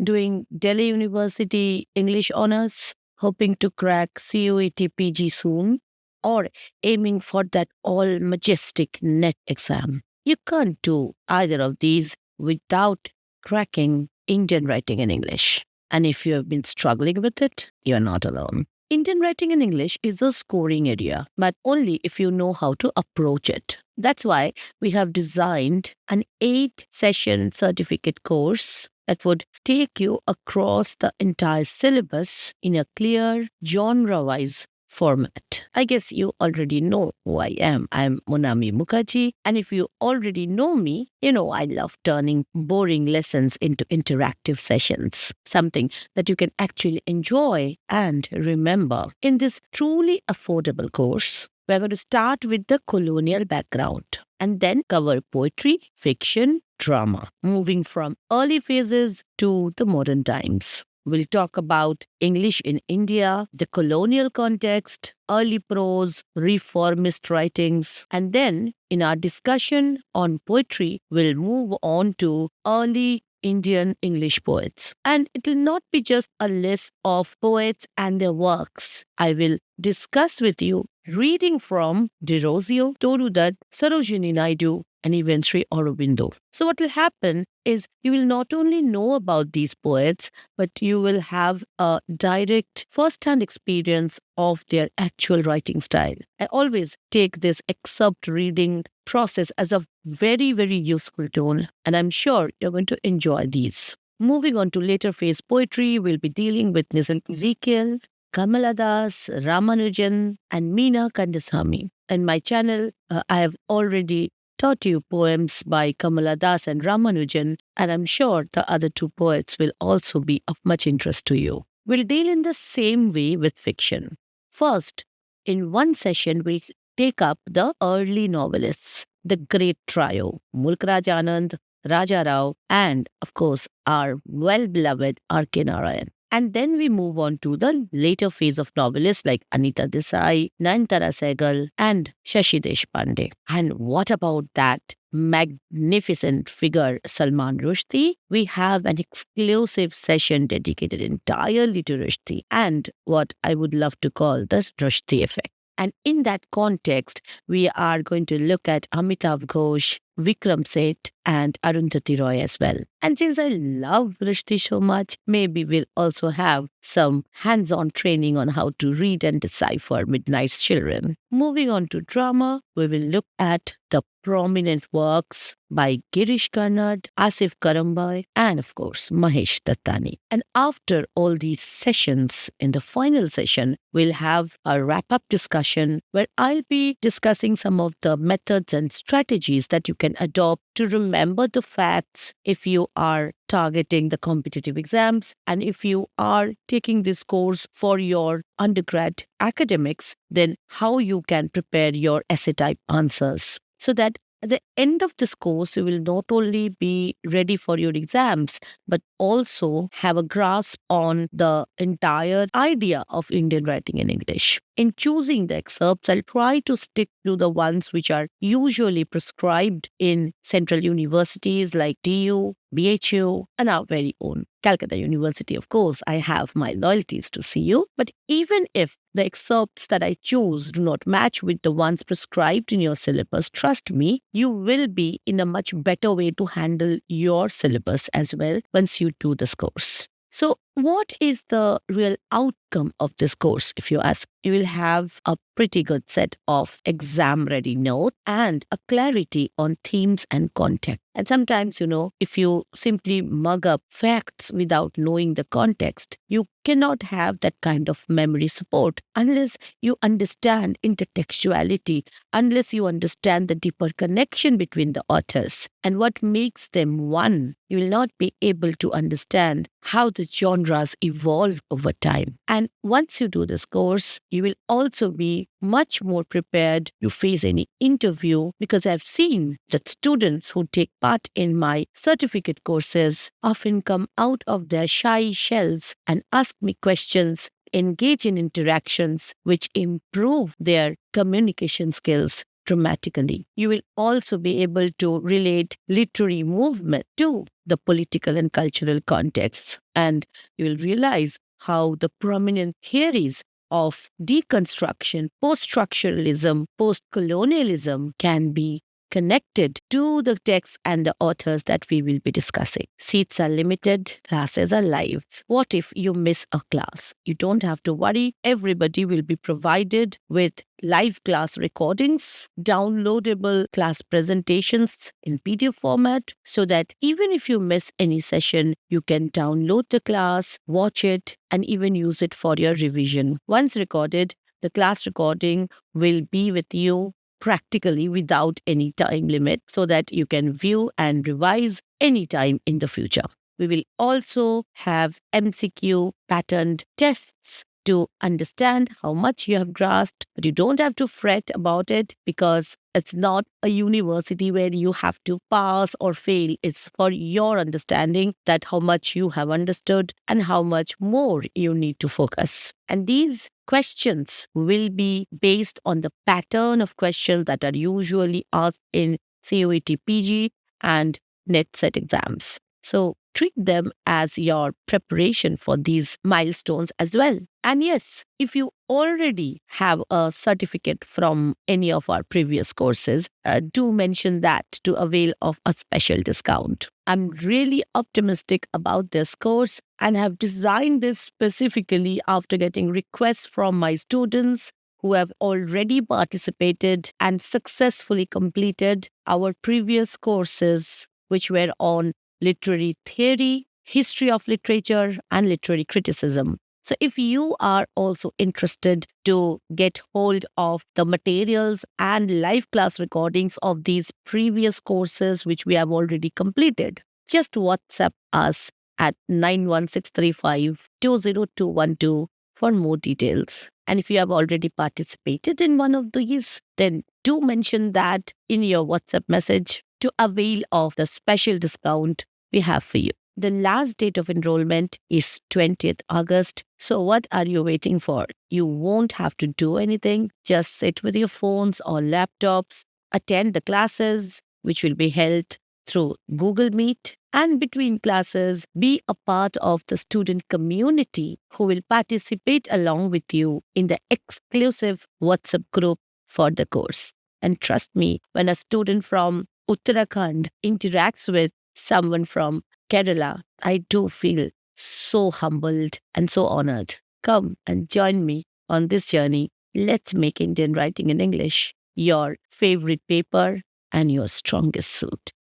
doing Delhi University English Honors, hoping to crack CUET PG soon, or aiming for that all majestic NET exam. You can't do either of these without cracking Indian writing in English. And if you have been struggling with it, you're not alone. Indian writing in English is a scoring area, but only if you know how to approach it. That's why we have designed an 8-session certificate course that would take you across the entire syllabus in a clear, genre wise format. I guess you already know who I am. I'm Monami Mukherjee. And if you already know me, you know I love turning boring lessons into interactive sessions, something that you can actually enjoy and remember. In this truly affordable course, we're going to start with the colonial background and then cover poetry, fiction, drama, moving from early phases to the modern times. We'll talk about English in India, the colonial context, early prose, reformist writings, and then in our discussion on poetry, we'll move on to early Indian English poets. And it will not be just a list of poets and their works. I will discuss with you reading from Derozio, Toru Dutt, Sarojini Naidu, and even Sri Aurobindo. So what will happen is you will not only know about these poets, but you will have a direct first-hand experience of their actual writing style. I always take this excerpt reading process as a very, very useful tool, and I'm sure you're going to enjoy these. Moving on to later phase poetry, we'll be dealing with Nizam Ezekiel, Kamala Das, Ramanujan, and Meena Kandasamy. In my channel, I have already taught you poems by Kamala Das and Ramanujan, and I'm sure the other two poets will also be of much interest to you. We'll deal in the same way with fiction. First, in one session, we'll take up the early novelists, the great trio, Mulk Raj Anand, Raja Rao, and of course, our well-beloved R.K. Narayan. And then we move on to the later phase of novelists like Anita Desai, Nayanthara Sehgal, and Shashi Deshpande. And what about that magnificent figure, Salman Rushdie? We have an exclusive session dedicated entirely to Rushdie and what I would love to call the Rushdie effect. And in that context, we are going to look at Amitav Ghosh, Vikram Seth, and Arundhati Roy as well. And since I love Rushdie so much, maybe we'll also have some hands-on training on how to read and decipher Midnight's Children. Moving on to drama, we will look at the prominent works by Girish Karnad, Asif Karambai, and of course Mahesh Dattani. And after all these sessions, in the final session, we'll have a wrap-up discussion where I'll be discussing some of the methods and strategies that you can adopt to remember the facts if you are targeting the competitive exams and if you are taking this course for your undergrad academics, then how you can prepare your essay type answers so that at the end of this course, you will not only be ready for your exams, but also have a grasp on the entire idea of Indian writing in English. In choosing the excerpts, I'll try to stick to the ones which are usually prescribed in central universities like TU, BHU, and our very own Calcutta University. Of course, I have my loyalties to CU, but even if the excerpts that I choose do not match with the ones prescribed in your syllabus, trust me, you will be in a much better way to handle your syllabus as well once you do this course. So, what is the real outcome of this course, if you ask? You will have a pretty good set of exam-ready notes and a clarity on themes and context. And sometimes, if you simply mug up facts without knowing the context, you cannot have that kind of memory support unless you understand intertextuality, unless you understand the deeper connection between the authors and what makes them one. You will not be able to understand how the genres evolve over time. And once you do this course, you will also be much more prepared to face any interview, because I've seen that students who take part in my certificate courses often come out of their shy shells and ask me questions, engage in interactions which improve their communication skills, dramatically. You will also be able to relate literary movement to the political and cultural contexts, and you will realize how the prominent theories of deconstruction, post structuralism, post colonialism can be connected to the texts and the authors that we will be discussing. Seats are limited, classes are live. What if you miss a class? You don't have to worry. Everybody will be provided with live class recordings, downloadable class presentations in PDF format, so that even if you miss any session, you can download the class, watch it, and even use it for your revision. Once recorded, the class recording will be with you practically without any time limit, so that you can view and revise anytime in the future. We will also have MCQ patterned tests to understand how much you have grasped, but you don't have to fret about it because it's not a university where you have to pass or fail. It's for your understanding that how much you have understood and how much more you need to focus. And these questions will be based on the pattern of questions that are usually asked in CUET PG and NET-SET exams. So treat them as your preparation for these milestones as well. And yes, if you already have a certificate from any of our previous courses, do mention that to avail of a special discount. I'm really optimistic about this course and have designed this specifically after getting requests from my students who have already participated and successfully completed our previous courses, which were on literary theory, history of literature, and literary criticism. So if you are also interested to get hold of the materials and live class recordings of these previous courses which we have already completed, just WhatsApp us at 91635 20212 for more details. And if you have already participated in one of these, then do mention that in your WhatsApp message to avail of the special discount we have for you. The last date of enrollment is 20th August. So what are you waiting for? You won't have to do anything. Just sit with your phones or laptops, attend the classes, which will be held through Google Meet, and between classes, be a part of the student community who will participate along with you in the exclusive WhatsApp group for the course. And trust me, when a student from Uttarakhand interacts with someone from Kerala, I do feel so humbled and so honored. Come and join me on this journey. Let's make Indian writing in English your favorite paper and your strongest suit.